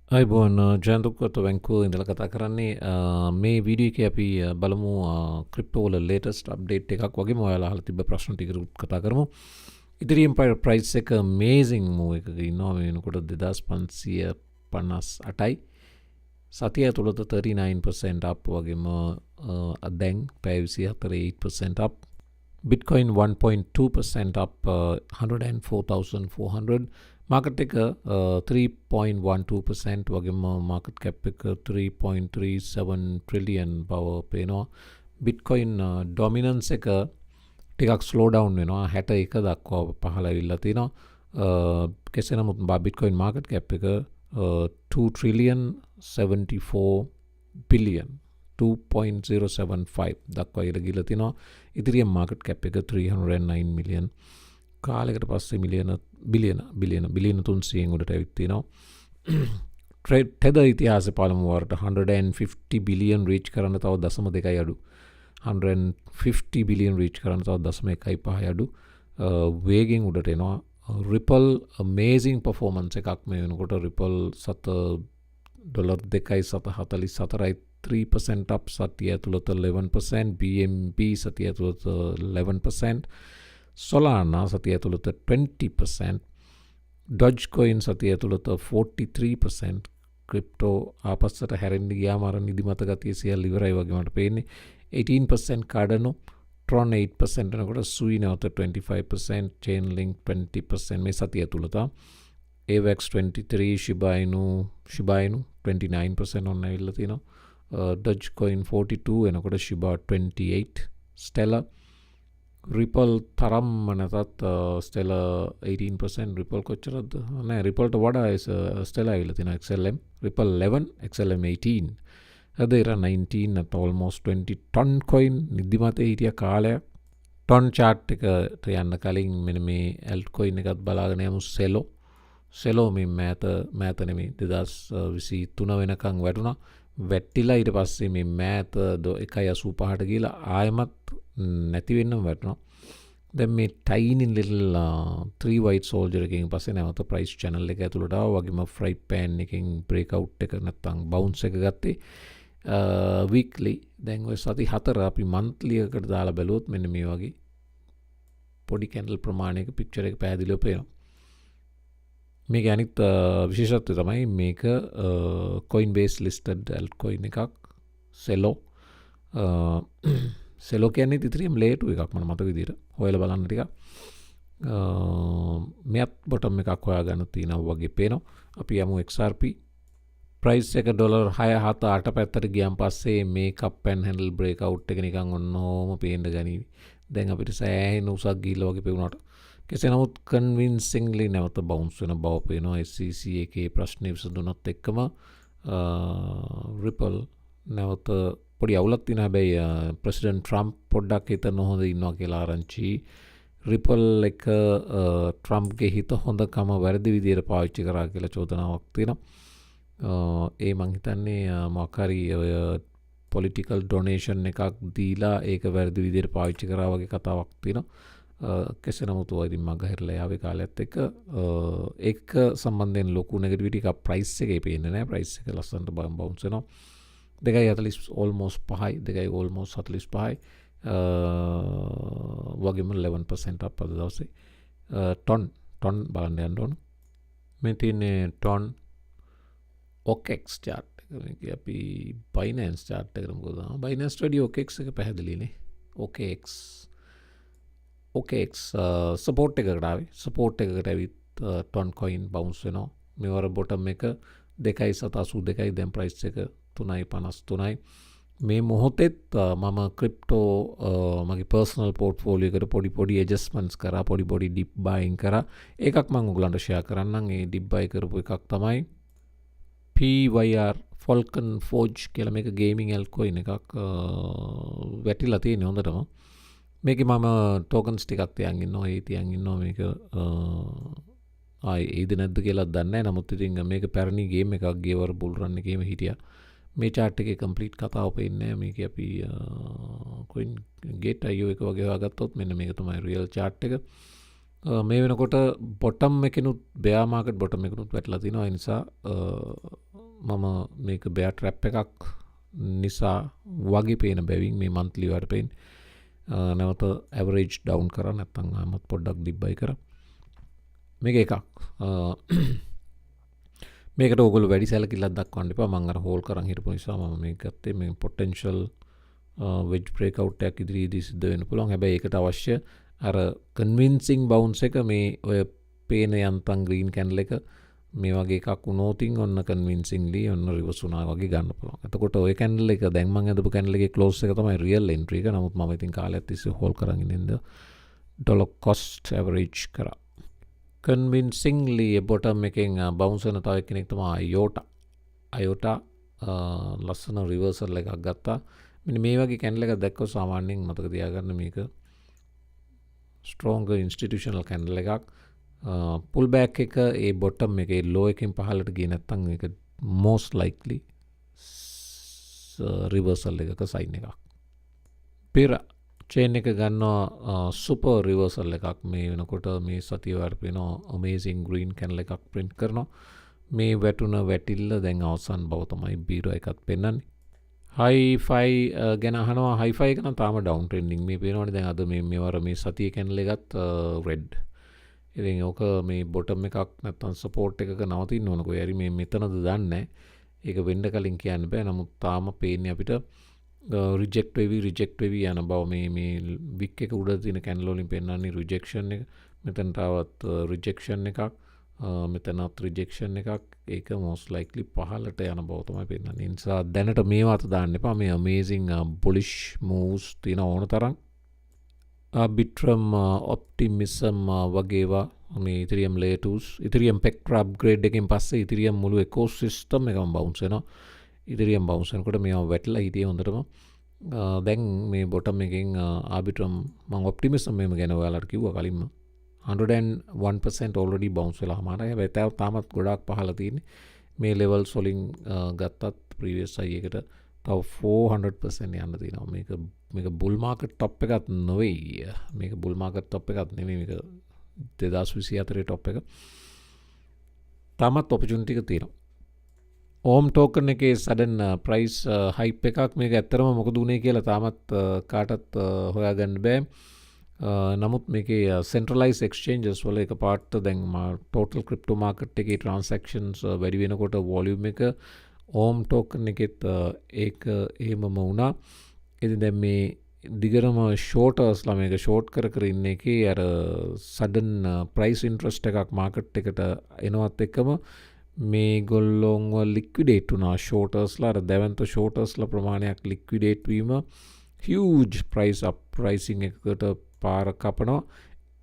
අයිබෝන් ජයන්තුක්කත වැංකුව ඉඳල කතා කරන්නේ මේ වීඩිය එක අපි බලමු ක්‍රිප්ටෝල ලේටස්ට අප්ඩේට් එකක් වගේ ඔයාලා අහලා තිබ්බ ප්‍රශ්න ටිකකුත් කතා කරමු. ඉතිරියම් ප්‍රයිස් එක මේසිං මූ එකක ඉන්නවා මේ වෙනකොට 2558යි. සතිය තුලත 39% up වගේම දැන් පැය 24 8% up. Bitcoin 1.2% up 104,400. Market එක 3.12% වගේම market cap එක 3.37 trillion බව පේනවා. Bitcoin dominance එක ටිකක් slow down වෙනවා 61 දක්වා පහළ ඇවිල්ලා තිනවා. කෙසේ නමුත් Bitcoin market cap එක 2 trillion 74 billion 2.075 දක්වා ඉහළ ගිහලා තිනවා. ඉතිරියම් market cap එක 309 million. කාලෙකට පස්සේ බිලියන 300න් උඩට ඇවිත් තිනවා. ටෙදර් ඉතිහාසයේ පළමු වරට 150 බිලියන් රීච් කරන්න තව 0.2යි අඩු. 150 බිලියන් රීච් කරන්න තව 0.15යි අඩු. වේගෙන් උඩට එනවා. Ripple amazing performance එකක් මේ වෙනකොට Ripple $2.744යි 3% up සතිය ඇතුළත 11%, BNB සතිය ඇතුළත 11%, Solana සතිය ඇතුළත 20%, Dogecoin සතිය ඇතුළත 43%, crypto ආපස්සට හැරෙන්න ගියාම අර නිදිමත ගතිය සියල්ල ඉවරයි වගේ මට පේන්නේ. 18% Cardano, Tron 8% එනකොට Sui නැවත 25%, Chainlink 20% මේ සතිය ඇතුළත. AVAX 23, Shiba Inu 29% ඔන්න ඇවිල්ලා තිනවා. Dogecoin 42 එනකොට Shiba 28, Stellar, Ripple තරම්ම නැතත් Stellar 18%, Ripple කොච්චරද? නෑ Rippleට වඩා Stellar ඇවිල්ලා තිනවා XLM, Ripple 11, XLM 18. Adera 19 at almost 20. Ton coin නිදිමතේ හිටිය කාලයක්. Ton chart එකට යන්න කලින් මෙන්න මේ altcoin එකත් බලාගෙන යමු. Celo මේ මෑත නෙමෙයි 2023 වෙනකන් වැටුණා. වැටිලා ඊට පස්සේ මේ මෑත 1.85ට ගිහලා ආයමත් නැති වෙන්නම වැටුණා. දැන් මේ tiny little 3 white soldier එකකින් පස්සේ නැවත price channel එක ඇතුළට ආවා. වගේම fry pan එකකින් breakout එක නැත්තම් bounce එක ගත්තේ. weekly දැන් ඔය සති 4 අපි monthly එකට දාලා බැලුවොත් මෙන්න මේ වගේ පොඩි candle ප්‍රමාණයක picture එක පැහැදිලිව පේනවා. මේක අනිත් විශේෂත්වය තමයි මේක Coinbase listed altcoin එකක් Celo. Celo කියන්නේ ඉතිරියම් layer 2 එකක් මම මතක විදියට හොයලා බලන්න ටිකක්. මෙයත් bottom එකක් හොයාගන්න තියෙනවා වගේ පේනවා. අපි යමු XRP price එක $6.78 පැත්තට ගියන් පස්සේ මේ cup and handle breakout එක නිකන් ඔන්නෝම පේන්න ගනීවි. දැන් අපිට සෑහෙන උසක් ගිහිල්ලා වගේ පේුණාට කෙසේ නමුත් convincingly නැවත bounce වෙන බව පේනවා. SEC එකේ ප්‍රශ්නේ විසඳුනත් එක්කම Ripple නැවත පොඩි අවුලක් තියෙන හැබැයි ප්‍රෙසිඩන්ට් ට්‍රම්ප් පොඩ්ඩක් හිත නොහොඳ ඉන්නවා කියලා ආරංචි. Ripple එක ට්‍රම්ප්ගේ හිත හොඳකම වැරදි විදියට පාවිච්චි කරා කියලා චෝදනාවක් තියෙනවා. ඒ මං හිතන්නේ මොකක් හරි ඔය political donation එකක් දීලා ඒක වැරදි විදියට පාවිච්චි කරා වගේ කතාවක් තියෙනවා. කෙසේ නමුත් ඔය ඉතින් මග හැරලා යාවේ කාලයත් එක්ක ඒක සම්බන්ධයෙන් ලොකු negativity එකක් price එකේ පේන්නේ නැහැ. price එක ලස්සනට bounce වෙනවා. 2.40 almost 5යි 2.45යි වගේම 11% up අද දවසේ. ton බලන්න යන්න ඕන. මේ තියෙන්නේ ton OKX chart එක. අපි Binance chart එකට මොකද දානවා? Binance වැඩි OKX එක පැහැදිලිනේ. OKX support එකකට ආවේ. support එකකට ඇවිත් ton coin bounce වෙනවා. මේවර bottom එක 2.82යි දැන් price එක 3.53යි. මේ මොහොතෙත් මම ක්‍රිප්ටෝ මගේ personal portfolio එකට පොඩි adjustments කරා. පොඩි dip buying කරා. ඒකක් මම ඔයගලන්ට share කරන්නම්. ඒ dip buy කරපු එකක් තමයි PYR Falcon Forge කියලා මේක gaming altcoin එකක් වැටිලා තියෙන්නේ හොඳටම. මේකේ මම tokens ටිකක් තියන් ඉන්නවා. ඒ තියන් ඉන්නවා මේක ඒද නැද්ද කියලා දන්නේ නැහැ. නමුත් ඉතින් මේක පැරණි game එකක් ගේවර bull run එකේම හිටියා. මේ chart එකේ complete කතාව පේන්නේ නැහැ. මේක අපි coin gate.io එක වගේ හොයාගත්තොත් මෙන්න මේක තමයි real chart එක. මේ වෙනකොට bottom එකනොත් bear market bottom එකනොත් වැටලා තිනවා. ඒ නිසා මම මේක බෙයා ට්‍රැප් එකක් නිසා වගේ පේන බැවින් මේ මන්ත්ලි වට පේන නැවත ඇවරේජ් ඩවුන් කර නැත්තම් ආමත් පොඩ්ඩක් ඩිබ්බයි කර මේක එකක් මේකට ඔයගොල්ලෝ වැඩි සැලකිල්ලක් දක්වන්න එපා මම අර හෝල් කරන් හිටපු නිසා මම මේක ගත්තේ මේ පොටෙන්ෂල් වෙජ් බ්‍රේක් අවුට් එකක් ඉදිරියේදී සිද්ධ වෙන්න පුළුවන් හැබැයි ඒකට අවශ්‍ය අර කන්වින්සිං බවුන්ස් එක මේ ඔය පේන යන්තම් ග්‍රීන් කැන්ඩල් එක මේ වගේ එකක් වුණොතින් ඔන්න කන්වින්සින්ලි ඔන්න රිවර්ස් වුණා වගේ ගන්න පුළුවන්. එතකොට ඔය කැන්ඩල් එක දැන් මම අදපු කැන්ඩල් එකේ ක්ලෝස් එක තමයි රියල් එන්ට්‍රි එක. නමුත් මම ඉතින් කාලයක් තිස්සේ හෝල් කරන් ඉන්නේ ඩොලර් කොස්ට් ඇවරේජ් කරා. කන්වින්සින්ලි බොටම් එකෙන් බවුන්ස් වෙන තව කෙනෙක් තමයි අයෝටා ලස්සන රිවර්සල් එකක් ගත්තා. මෙන්න මේ වගේ කැන්ඩල් එකක් දැක්කොත් සාමාන්‍යයෙන් මතක තියාගන්න මේක ස්ට්‍රෝංගර් ඉන්ස්ටිටියුෂනල් කැන්ඩල් එකක්. පුල් බෑක් එක ඒ බොටම් එකේ ලෝ එකෙන් පහළට ගියේ නැත්නම් ඒක most likely රිවර්සල් එකක සයින් එකක්. පෙර චේන් එක ගන්නවා සුපර් රිවර්සල් එකක් මේ වෙනකොට මේ සතිය වාර වෙනවා amazing green candle එකක් print කරනවා. මේ වැටුණ වැටිල්ල දැන් අවසන් බව තමයි බීරෝ එකත් පෙන්වන්නේ. හයි ගැන අහනවා හයි ෆයි එක නම් තාම ඩවුන් ට්‍රෙන්ඩින් මේ පේනවනේ දැන් අද මේ වර මේ සතිය කැන්ඩල් එකත් රෙඩ්. ඉතින් ඕක මේ බොටම් එකක් නැත්තම් සපෝට් එකක නවතින්න ඕන කොහේ හරි මේ මෙතනද දන්නේ නැහැ. ඒක වෙන්න කලින් කියන්න බෑ. නමුත් තාම පේන්නේ අපිට රිජෙක්ට් වෙවි යන බව මේ වික් එක උඩ තියෙන කැන්ඩල් වලින් පෙන්වන්නේ රිජෙක්ෂන් එක. මෙතන තවත් රිජෙක්ෂන් එකක්. මෙතනත් රිජෙක්ෂන් එකක්. ඒක most likely පහළට යන බව තමයි පෙන්වන්නේ. ඒ නිසා දැනට මේවා අත දාන්න එපා. මේ amazing bullish moves තියෙන ඕන තරම්. Arbitrum optimism වගේවා මේ Ethereum layer 2s Ethereum Spectra upgrade එකෙන් පස්සේ Ethereum මුළු ecosystem එකම bounce වෙනවා. Ethereum bounce වෙනකොට මේවා වැටලා හිටියේ හොඳටම. දැන් මේ bottom එකෙන් Arbitrum මම optimism මේම ගැන ඔයාලට කිව්වා කලින්ම 101% already bounce වෙලා හමාරයි. හැබැයි තාමත් ගොඩාක් පහළ තියෙන්නේ. මේ levels වලින් ගත්තත් previous high එකට තව 400% යන්න තියෙනවා. මේක bull market top එකක් නෙවෙයි. මේක bull market top එකක් නෙවෙයි. මේක 2024 top එක. තාමත් opportunity එක තියෙනවා. OM token එකේ sudden price hype එකක් මේක ඇත්තරම මොකද උනේ කියලා තාමත් කාටත් හොයාගන්න බෑ. නමුත් මේකේ centralized exchanges වල එක පාට දැන් total crypto market එකේ transactions වැඩි වෙනකොට volume එක OM token එකෙත් ඒක එහෙමම වුණා. ඉතින් දැන් මේ දිගටම shortersලා මේක short කර ඉන්න එකේ අර sudden price interest එකක් market එකට එනවත් එක්කම මේගොල්ලොන්ව liquidate වුණා shortersලා. අර දැවන්ත shortersලා ප්‍රමාණයක් liquidate වීම huge price uprising එකකට පාර කපනවා.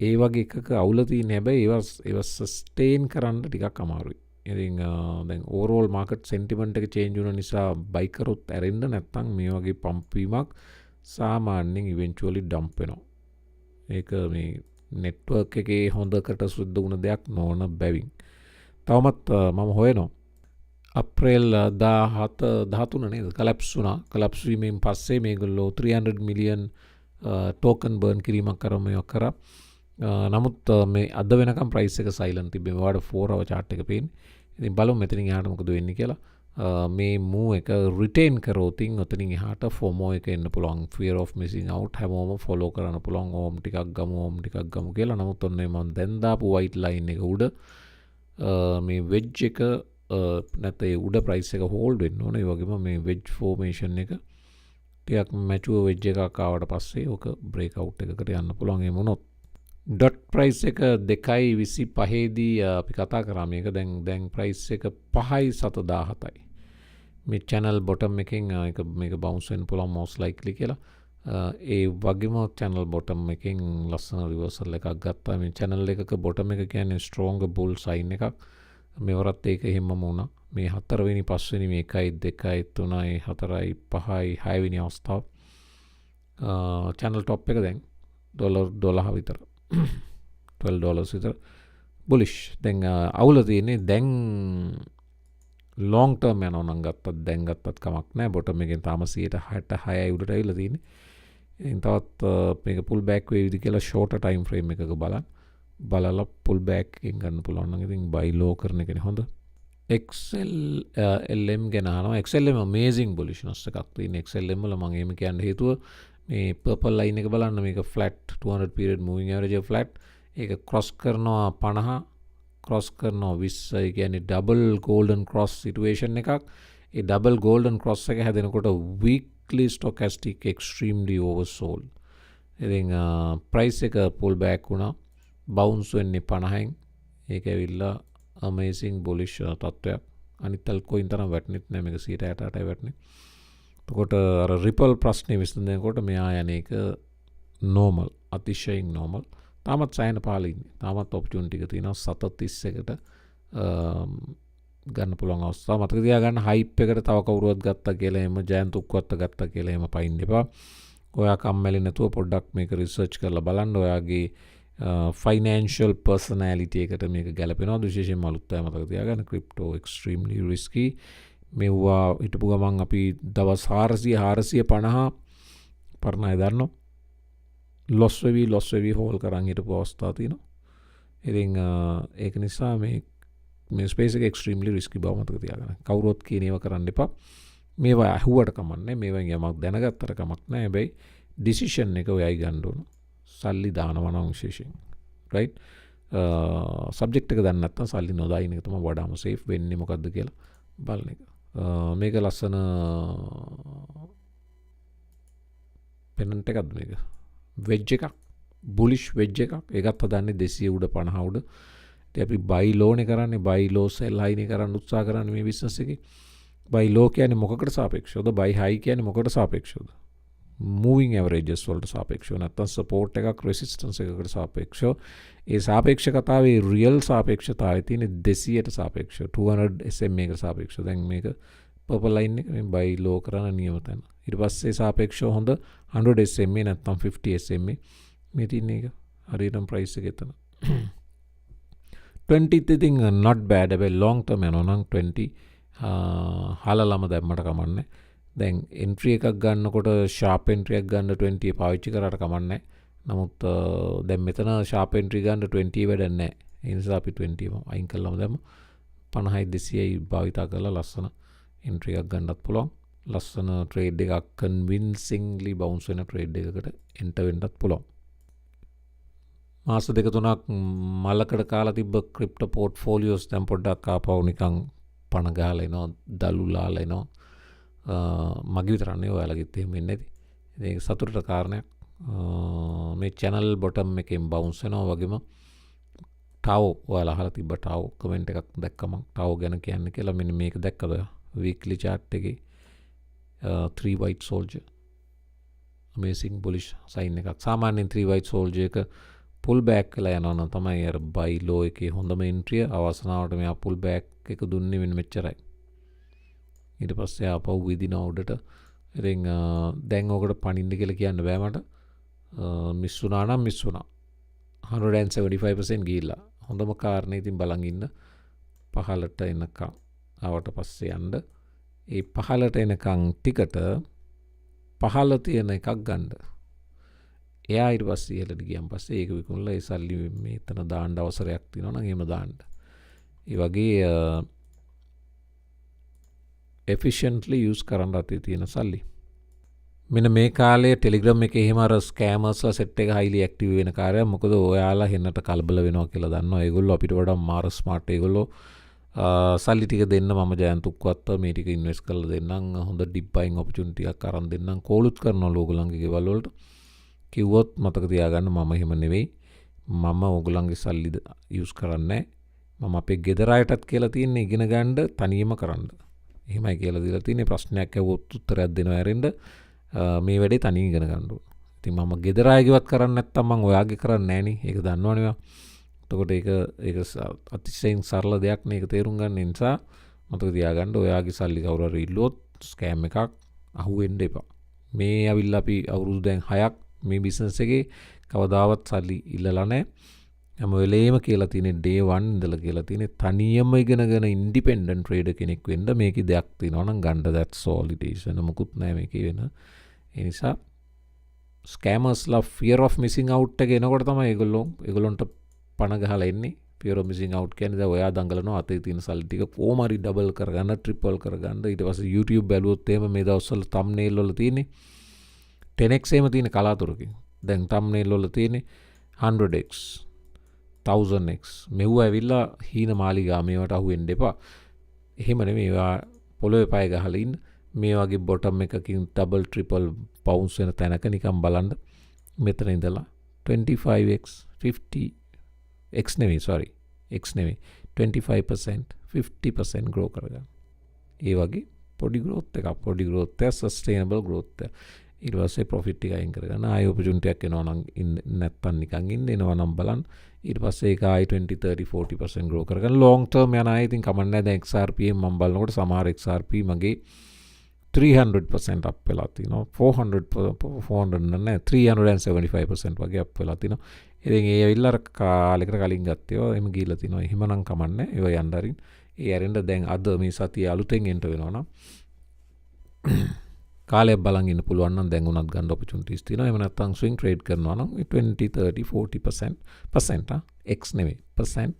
ඒ වගේ එකක අවුල තියෙන හැබැයි ඒවා sustain කරන්න ටිකක් අමාරුයි. ඉතින් දැන් overall market sentiment එක change වුණ නිසා buy කරොත් ඇරෙන්න නැත්නම් මේ වගේ pump වීමක් සාමාන්‍යයෙන් eventually dump වෙනවා. ඒක මේ network එකේ හොඳකට සුද්ධ වුණ දෙයක් නොවන බැවින්. තවමත් මම හොයනවා අප්‍රේල් 13 නේද collapse වුණා. collapse වීමෙන් පස්සේ මේගොල්ලෝ 300 million token burn කිරීමක් කරා. නමුත් මේ අද වෙනකම් price එක silent තිබ්බේ. මේවට 4 hour chart එක පේන්නේ. ඉතින් බලමු මෙතනින් එහාට මොකද වෙන්නේ කියලා. මේ move එක retain කරෝතින් ඔතනින් එහාට FOMO එක එන්න පුළුවන්. fear of missing out හැමෝම follow කරන්න පුළුවන්. ඕම් ටිකක් ගමු කියලා. නමුත් ඔන්නේ මම දැන් දාපු white line එක උඩ මේ wedge එක නැත්නම් ඒ උඩ price එක hold වෙන්න ඕනේ. ඒ වගේම මේ wedge formation එක ටිකක් mature wedge එකක් ආවට පස්සේ ඕක break out එකකට යන්න පුළුවන්. එහෙම වුණොත් ඩොට් ප්‍රයිස් එක 2.25 දී අපි කතා කරා මේක දැන් ප්‍රයිස් එක 5.17යි. මේ channel bottom එකෙන් මේක bounce වෙන්න පුළුවන් most likely කියලා. ඒ වගේම channel bottom එකෙන් ලස්සන reversal එකක් ගත්තා. මේ channel එකක bottom එක කියන්නේ strong bull sign එකක්. මෙවරත් ඒක එහෙමම වුණා. මේ 4 වෙනි 5 වෙනි මේ 1 2 3 4 5 6 වෙනි අවස්ථාව. channel top එක දැන් $12 විතර. $12 විතර bullish. දැන් අවුල තියෙන්නේ දැන් long term යනවා නම් ගත්තත් කමක් නැහැ. bottom එකෙන් තාම 66යි උඩට ඇවිල්ලා තියෙන්නේ. ඉතින් තවත් මේක pull back වේවිද කියලා shorter time frame එකක බලලා pull back එකෙන් ගන්න පුළුවන් නම් ඉතින් buy low කරන එකනේ හොඳ. XLM ගැන අහනවා. XLM amazing bullishness එකක් තියෙන. XLM වල මම එහෙම කියන්න හේතුව මේ purple line එක බලන්න මේක flat 200 period moving average එක flat. ඒක cross කරනවා 50 cross කරනවා 20. ඒ කියන්නේ double golden cross situation එකක්. ඒ double golden cross එක හැදෙනකොට weekly stochastic extremely oversold. ඉතින් price එක pull back වුණා. bounce වෙන්නේ 50න්. ඒක ඇවිල්ලා amazing bullish තත්ත්වයක්. අනිත් altcoin තරම් වැටෙන්නේ නැහැ මේක 168යි වැටෙන්නේ. එතකොට අර ripple ප්‍රශ්නේ විසඳනකොට මෙයා යන එක normal අතිශයින් normal. තාමත් සෑහෙන පහළ ඉන්නේ. තාමත් opportunity එක තියෙනවා 731කට ගන්න පුළුවන් අවස්ථාව. මතක තියාගන්න hype එකට තව කවුරුවත් ගත්තා කියලා එහෙම ජයන්ත උක්කත්ත ගත්තා කියලා එහෙම පයින් එපා. ඔයා කම්මැලි නැතුව පොඩ්ඩක් මේක රිසර්ච් කරලා බලන්න. ඔයාගේ financial personality එකට මේක ගැලපෙනවා. විශේෂයෙන්ම අලුත් අය මතක තියාගන්න crypto extremely risky. මෙව්වා හිටපු ගමන් අපි දවස් 450 පරණ අය දන්නවා. loss වෙවි හෝල් කරන් හිටපු අවස්ථා තියෙනවා. ඉතින් ඒක නිසා මේ ස්පේස් එක extremely risky බව මතක තියාගන්න. කවුරුත් කියන ඒවා කරන්න එපා. මේවා අහුවට කමක් නැහැ. මේවෙන් යමක් දැනගත්තට කමක් නැහැ. හැබැයි decision එක ඔයයි ගන්න ඕන. සල්ලි දානවා නම් විශේෂයෙන්. right? subject එක දන්නේ නැත්නම් සල්ලි නොදායින එක තමයි වඩාම safe වෙන්නේ මොකද්ද කියලා බලන එක. මේක ලස්සන pennant එකක්ද මේක? wedge එකක්. bullish wedge එකක්. ඒකත් හදන්නේ 200 උඩ 50 උඩ. ඉතින් අපි buy low නේ කරන්නේ. buy low sell high නේ කරන්න උත්සාහ කරන්නේ මේ business එකේ. buy low කියන්නේ මොකකට සාපේක්ෂවද? buy high කියන්නේ මොකකට සාපේක්ෂවද? moving averages වලට සාපේක්ෂව නැත්නම් support එකක් resistance එකකට සාපේක්ෂව. ඒ සාපේක්ෂකතාවේ real සාපේක්ෂතාවය තියෙන්නේ 200ට සාපේක්ෂව 200 SMA එකට සාපේක්ෂව. දැන් මේක purple line එක මේ buy low කරන නියම තැන. ඊට පස්සේ සාපේක්ෂව හොඳ 100 SMA නැත්නම් 50 SMA මේ තියෙන එක හරියටම price එක එතන. 20 ඉතින් not bad. හැබැයි long term යනවා නම් 20 හලලම දැම්මට කමන්නේ. දැන් entry එකක් ගන්නකොට sharp entry එකක් ගන්න 20 පාවිච්චි කරාට කමන්නේ. නමුත් දැන් මෙතන sharp entry ගන්න 20 වැඩක් නැහැ. ඒ නිසා අපි 20 අයින් කළාම දැම්ම 50යි 200යි භාවිතා කරලා ලස්සන entry එකක් ගන්නත් පුළුවන්. ලස්සන trade එකක් convincingly bounce වෙන trade එකකට enter වෙන්නත් පුළුවන්. මාස දෙක තුනක් මලකඩ කාලා තිබ්බ ක්‍රිප්ටෝ පෝර්ට්ෆෝලියෝස් දැන් පොඩ්ඩක් ආපහු නිකන් පණ ගහලා එනවා දලු ලාලා එනවා. මගේ විතරක් නෙවෙයි ඔයාලගෙත් එහෙම වෙන්නේ නැති. ඒක සතුටට කාරණයක්. මේ channel bottom එකෙන් bounce වෙනවා වගේම ටාවෝ ඔයාලා අහලා තිබ්බ ටාවෝ කමෙන්ට් එකක් දැක්කම ටාවෝ ගැන කියන්න කියලා මෙන්න මේක දැක්කද weekly chart එකේ 3 white soldier amazing bullish sign එකක්. සාමාන්‍යයෙන් 3 white soldier එක pull back කළා යනවා නම් තමයි අර buy low එකේ හොඳම entry. අවසනාවට මෙයා pull back එක දුන්නේ මෙන්න මෙච්චරයි. ඊට පස්සේ ආපහු විදින උඩට. ඉතින් දැන් ඔකට පණින්න කියලා කියන්න බෑ මට. මිස් වුණා නම් මිස් වුණා. 175% ගිහිල්ලා. හොඳම කාරණේ ඉතින් බලන් ඉන්න. පහළට එනකම් ආවට පස්සේ යන්න. ඒ පහළට එනකම් ටිකට පහළ තියෙන එකක් ගන්න. එයා ඊට පස්සේ ඉහළට ගියන් පස්සේ ඒක විකුණලා ඒ සල්ලි මෙතන දාන්න අවසරයක් තියෙනවා නම් එහෙම දාන්න. ඒ වගේ efficiently use කරන්න අතේ තියෙන සල්ලි. මෙන්න මේ කාලේ Telegram එකේ එහෙම අර scammers set එක highly active වෙන කාර්යයක්. මොකද ඔයාලා හෙන්නට කලබල වෙනවා කියලා දන්නවා. ඒගොල්ලෝ අපිට වඩා මාර smart. ඒගොල්ලෝ සල්ලි ටික දෙන්න මම ජයන්ත උක්කත්ත මේ ටික invest කරලා දෙන්නම්. හොඳ deep buying opportunity එකක් අරන් දෙන්නම්. කෝලුත් කරනවා ඕගොල්ලන්ගේ ගෙවල් වලට. කිව්වොත් මතක තියාගන්න මම එහෙම නෙවෙයි. මම ඕගොල්ලන්ගේ සල්ලි use කරන්නේ නැහැ. මම අපේ ගෙදර අයටත් කියලා තියෙන්නේ ඉගෙන ගන්න තනියම කරන්න. එහෙමයි කියලා දීලා තියෙන්නේ. ප්‍රශ්නයක් ඇහුවොත් උත්තරයක් දෙනවා ඇරෙන්න මේ වැඩේ තනියෙන් ඉගෙන ගන්න ඕන. ඉතින් මම ගෙදර අයගේවත් කරන්නේ නැත්තම් මම ඔයාගේ කරන්නේ නැහනේ. ඒක දන්නවනේ ඔයා. එතකොට ඒක අතිශයින් සරල දෙයක් නේ. ඒක තේරුම් ගන්න නිසා මතක තියාගන්න ඔයාගේ සල්ලි කවුරු හරි ඉල්ලුවොත් ස්කෑම් එකක් අහුවෙන්න එපා. මේ ඇවිල්ලා අපි අවුරුදු දැන් 6ක් මේ බිස්නස් එකේ කවදාවත් සල්ලි ඉල්ලලා නැහැ. හැම වෙලේම කියලා තියෙන්නේ day 1 ඉඳලා කියලා තියෙන්නේ තනියම ඉගෙනගෙන ඉන්ඩිපෙන්ඩන්ට් ට්‍රේඩර් කෙනෙක් වෙන්න. මේකේ දෙයක් තියෙනවා නම් ගන්න that's all it is. වෙන මොකුත් නැහැ මේකේ වෙන. ඒ නිසා scammers ලා fear of missing out එක එනකොට තමයි ඒගොල්ලොන්ට පණ ගහලා එන්නේ. fear of missing out කියන්නේ දැන් ඔයා දඟලනවා අතේ තියෙන සල්ලි ටික කොහොම හරි ඩබල් කරගන්න ට්‍රිපල් කරගන්න ඊට පස්සේ YouTube බැලුවොත් එහෙම මේ දවස්වල thumbnail වල තියෙන්නේ 10x එහෙම තියෙන කලාතුරකින් දැන් thumbnail වල තියෙන්නේ 100x 1000x මෙව ඇවිල්ලා හීන මාලිගා මේවට අහු වෙන්න එපා එහෙම නෙමෙයි ඒවා පොළොවේ පය ගහලා ඉන්න මේ වගේ බොටම් එකකින් ඩබල් ට්‍රිපල් බවුන්ස් වෙන තැනක නිකන් බලන්න මෙතන ඉඳලා 25x 50x නෙමෙයි sorry x නෙමෙයි 25% 50% grow කරගන්න. ඒ වගේ පොඩි growth එකක් පොඩි growth එක sustainable growth එක. ඊට පස්සේ profit ටික අයින් කරගන්න. ආයෙ opportunity එකක් එනවා නම් නැත්තම් නිකන් ඉන්න එනවා නම් බලන්න. ඊට පස්සේ ඒක ආයෙ 20 30 40% grow කරගන්න. long term යන ආයෙ ඉතින් කමක් නැහැ. දැන් XRP මම බලනකොට සමහර XRP මගේ 300% up වෙලා තිනවා 400 නෑ 375% වගේ up වෙලා තිනවා ඉතින් ඒ ඇවිල්ලා අර කාලෙකට කලින් ගත්තේවා එහෙම ගිහිල්ලා තිනවා එහෙමනම් කමන්නේ ඒවා යන්න හරින් ඒ ඇරෙන්න දැන් අද මේ සතිය අලුතෙන් එන්ට වෙනවා නම් කාලයක් බලන් ඉන්න පුළුවන් නම් දැන් උනත් ගන්න opportunities තියෙනවා එහෙම නැත්නම් swing trade කරනවා නම් 20 30 40% x නෙමෙයි percent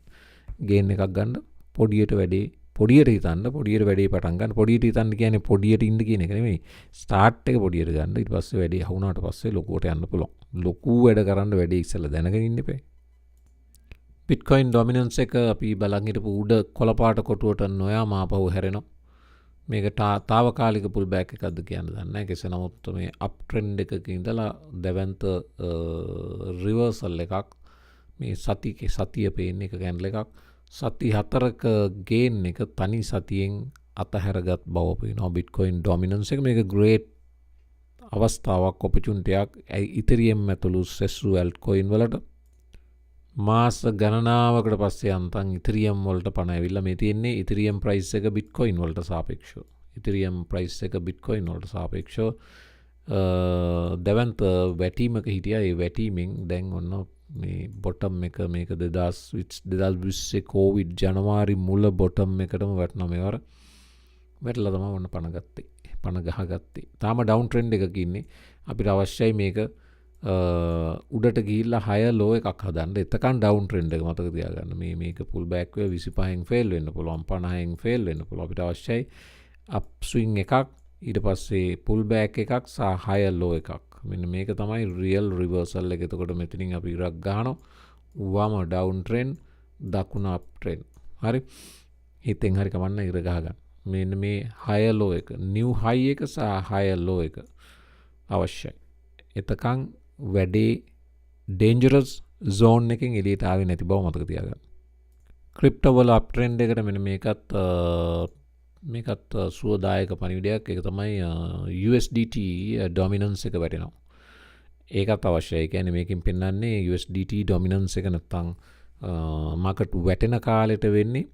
gain එකක් ගන්න පොඩියට වැඩි පොඩියට හිතන්න පොඩියට වැඩේ පටන් ගන්න පොඩියට හිතන්න කියන්නේ පොඩියට ඉන්න කියන එක නෙමෙයි ස්ටාර්ට් එක පොඩියට ගන්න ඊට පස්සේ වැඩේ හවුනාට පස්සේ ලොකුවට යන්න පුළුවන් ලොකු වැඩ කරන්න වැඩේ ඉස්සෙල්ලා දැනගෙන ඉන්න එපා Bitcoin dominance එක අපි බලන් හිටපු උඩ කොළපාට කොටුවට නොයා මාපහුව හැරෙනවා මේක తాවකාලික පුල් බෑක් එකක්ද කියන්න දන්නේ නැහැ කෙසේ නමුත් මේ අප් ට්‍රෙන්ඩ් එකක ඉඳලා දැවැන්ත රිවර්සල් එකක් මේ සතිය පේන්නේ එක කැන්ඩල් එකක් සති 4ක ගේන් එක තනි සතියෙන් අතහැරගත් බව පේනවා Bitcoin dominance එක මේක great අවස්ථාවක් opportunity එකක් Ethereum ඇතුළු සෙසු altcoin වලට මාස ගණනාවකට පස්සේ අන්තම් Ethereum වලට පණ ඇවිල්ලා මේ තියෙන්නේ Ethereum price එක Bitcoin වලට සාපේක්ෂව Ethereum price එක Bitcoin වලට සාපේක්ෂව දැවන්ත වැටීමක හිටියා ඒ වැටීමෙන් දැන් ඔන්න මේ බොටම් එක මේක 2020 කොවිඩ් ජනවාරි මුල බොටම් එකටම වැටෙනවා මේවර වැටලා තමයි ඔන්න පණ ගහගත්තේ තාම ඩවුන් ට්‍රෙන්ඩ් එකක ඉන්නේ අපිට අවශ්‍යයි මේක උඩට ගිහිල්ලා හය ලෝ එකක් හදන්න එතකන් ඩවුන් ට්‍රෙන්ඩ් එක මතක තියාගන්න මේක පුල් බෑක් වෙලා 25න් ෆේල් වෙන්න පුළුවන් 50න් ෆේල් වෙන්න පුළුවන් අපිට අවශ්‍යයි අප් ස්විං එකක් ඊට පස්සේ පුල් බෑක් එකක් සහ හය ලෝ එකක් මෙන්න මේක තමයි රියල් රිවර්සල් එක එතකොට මෙතනින් අපි ඉරක් ගන්නවා වම ඩවුන් ට්‍රෙන්ඩ් දකුණ අප් ට්‍රෙන්ඩ් හරි හිතෙන් හරි කමන්න ඉර ගහගන්න මෙන්න මේ හය ලෝ එක නිව් හයි එක සහ හය ලෝ එක අවශ්‍යයි එතකන් වැඩේ ඩේන්ජරස් zone එකෙන් එළියට ආවේ නැති බව මතක තියාගන්න ක්‍රිප්ටෝ වල අප් ට්‍රෙන්ඩ් එකට මෙන්න මේකත් සුවදායක පණිවිඩයක් ඒක තමයි USDT dominance එක වැටෙනවා ඒකත් අවශ්‍යයි කියන්නේ මේකෙන් පෙන්වන්නේ USDT dominance එක නැත්තම් මාකට් වැටෙන කාලෙට වෙන්නේ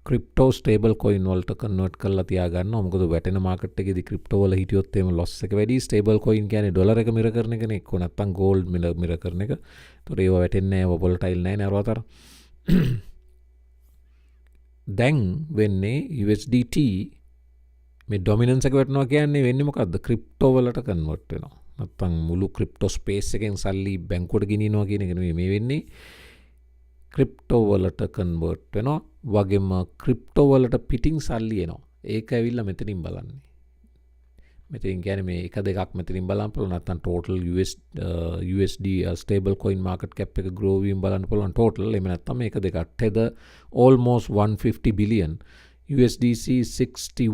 ක්‍රිප්ටෝ ස්ටේබල් කොයින් වලට කන්වර්ට් කරලා තියාගන්නවා මොකද වැටෙන මාකට් එකේදී ක්‍රිප්ටෝ වල හිටියොත් එහෙම ලොස් එක වැඩි ස්ටේබල් කොයින් කියන්නේ ඩොලර් එක මිරර් කරන එකනේ එක්ක නැත්තම් ගෝල්ඩ් මිරර් කරන එක ඒතකොට ඒව වැටෙන්නේ නැහැ ඒව වොලටයිල් නැහැ නේද අරතර දැන් වෙන්නේ USDT මේ ඩොමිනන්ස් එක වැටෙනවා කියන්නේ වෙන්නේ මොකද්ද ක්‍රිප්ටෝ වලට කන්වර්ට් වෙනවා නැත්තම් මුළු ක්‍රිප්ටෝ ස්පේස් එකෙන් සල්ලි බැංකුවට ගෙනියනවා කියන එක නෙමෙයි මේ වෙන්නේ ක්‍රිප්ටෝ වලට කන්වර්ට් වෙනවා වගේම ක්‍රිප්ටෝ වලට පිටින් සල්ලි එනවා ඒක ඇවිල්ලා මෙතනින් බලන්නේ මෙතනින් කියන්නේ මේ එක දෙකක් මෙතනින් බලන්න පුළුවන් නැත්නම් total USD stable coin market cap එක grow වීම බලන්න පුළුවන් total එහෙම නැත්නම් මේක දෙකක් tether almost 150 billion USDC 60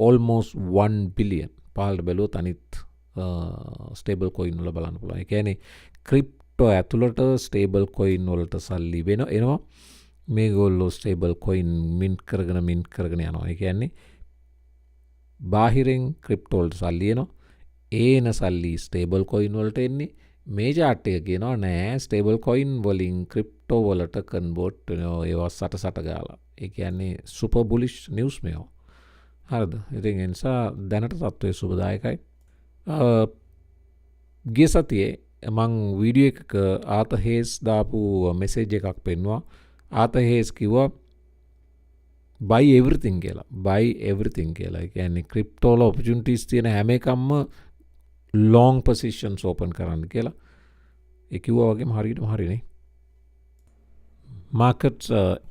almost 1 billion පහළට බැලුවොත් අනිත් stable coin වල බලන්න පුළුවන් ඒ කියන්නේ ක්‍රිප්ටෝ ඇතුළට stable coin වලට සල්ලි එනවා මේගොල්ලෝ stable coin mint කරගෙන යනවා ඒ කියන්නේ බාහිරෙන් ක්‍රිප්ටෝ වලට සල්ලි එනවා ඒන සල්ලි ස්ටේබල් කොයින් වලට එන්නේ මේ chart එක කියනවා නෑ ස්ටේබල් කොයින් වලින් ක්‍රිප්ටෝ වලට කන්වර්ට් වෙනවා ඒවා සට ගාලා ඒ කියන්නේ සුපර් බුලිෂ් නිවුස් මේවා හරිද ඉතින් ඒ නිසා දැනට තත්ත්වය සුබදායකයි ගිය සතියේ මං වීඩියෝ එකක ආත හේස් දාපු මෙසේජ් එකක් පෙන්නුවා ආත හේස් කිව්වා buy everything කියලා ඒ කියන්නේ ක්‍රිප්ටෝ වල opportunities තියෙන හැම එකක්ම long positions open කරන්න කියලා ඒ කිව්වා වගේම හරියටම හරිනේ markets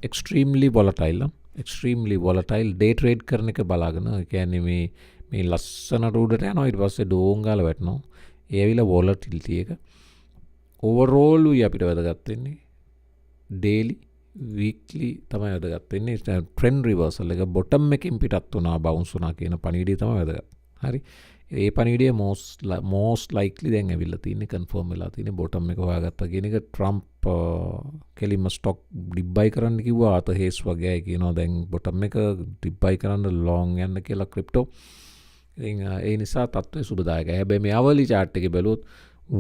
extremely volatile day trade කරන එක බලාගෙන කියන්නේ මේ ලස්සනට උඩට යනවා ඊට පස්සේ ඩෝංගාල වැටෙනවා ඒ ඇවිල්ලා volatility එක overall උයි අපිට වැදගත් වෙන්නේ daily weekly තමයි වැදගත් වෙන්නේ trend reversal එක bottom එකකින් පිටත් වුණා bounce වුණා කියන පණිවිඩය තමයි වැදගත් හරි ඒ පණිවිඩය most likely දැන් ඇවිල්ලා තියෙන්නේ confirm වෙලා තියෙන්නේ bottom එක හොයාගත්තා කියන එක Trump කෙලිම stock dip buy කරන්න කිව්වා අත හේස් වගේ කියනවා දැන් bottom එක dip buy කරන්න long යන්න කියලා crypto ඉතින් ඒ නිසා තත්ත්වය සුබදායකයි හැබැයි මේ hourly chart එකේ බැලුවොත්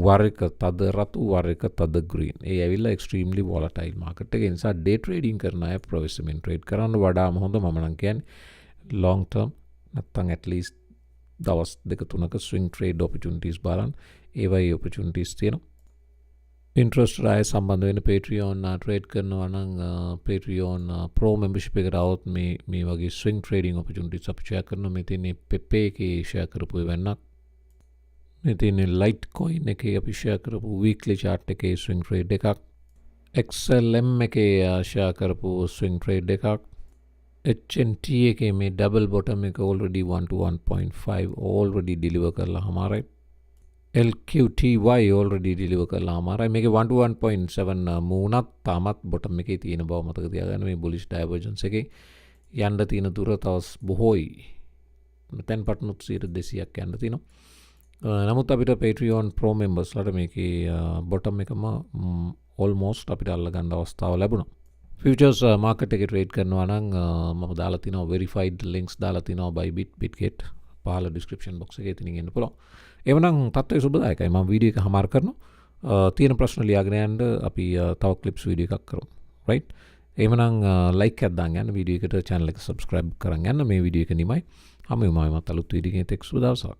වර එක තද රතු වර එක තද green ඒ ඇවිල්ලා extremely volatile market එක නිසා day trading කරන අය ප්‍රොෆෙෂනල් trade කරන්න වඩාම හොඳ මම නම් කියන්නේ long term නැත්නම් at least දවස් දෙක තුනක swing trade opportunities බලන්න ඒවයි opportunities තියෙනවා interest රාය සම්බන්ධ වෙන Patreon trade කරනවා නම් Patreon pro membership එකට આવොත් මේ වගේ swing trading opportunities අපි share කරනවා මේ තියෙන්නේ Pepe එකේ share කරපු වෙන්නක් මේ තියෙන්නේ Litecoin එකේ අපි share කරපු weekly chart එකේ swing trade එකක් XLM එකේ share කරපු swing trade එකක් HNT එකේ මේ double bottom එක already 1 to 1.5 already deliver කරලා හමාරයි LQTY already deliver කරලා හමාරයි මේකේ 1 to 1.7 මූණත් තාමත් bottom එකේ තියෙන බව මතක තියාගන්න මේ bullish divergence එකේ යන්න තියෙන දුර තවස් බොහෝයි මෙතෙන් පටනුත් 200ක් යන්න තියෙනවා නමුත් අපිට Patreon Pro members ලට මේකේ bottom එකම almost අපිට අල්ල ගන්න අවස්ථාව ලැබුණා futures market එකේ trade කරනවා නම් මම දාලා තිනවා verified links දාලා තිනවා Bybit Bitget පහළ description box එකේ තියෙන එන්න පුළුවන් එවනම් තත්ත්වය සුබදායකයි මම වීඩියෝ එක හමාර කරනවා තියෙන ප්‍රශ්න ලියාගෙන යන්න අපි තව clips වීඩියෝ එකක් කරමු right එවනම් like එකක් දාන්න යන්න වීඩියෝ එකට channel එක subscribe කරන් යන්න මේ වීඩියෝ එක නිමයි හැමෝම මම අලුත් වීඩියෝ එකකින් එක්ක සුබ දවසක්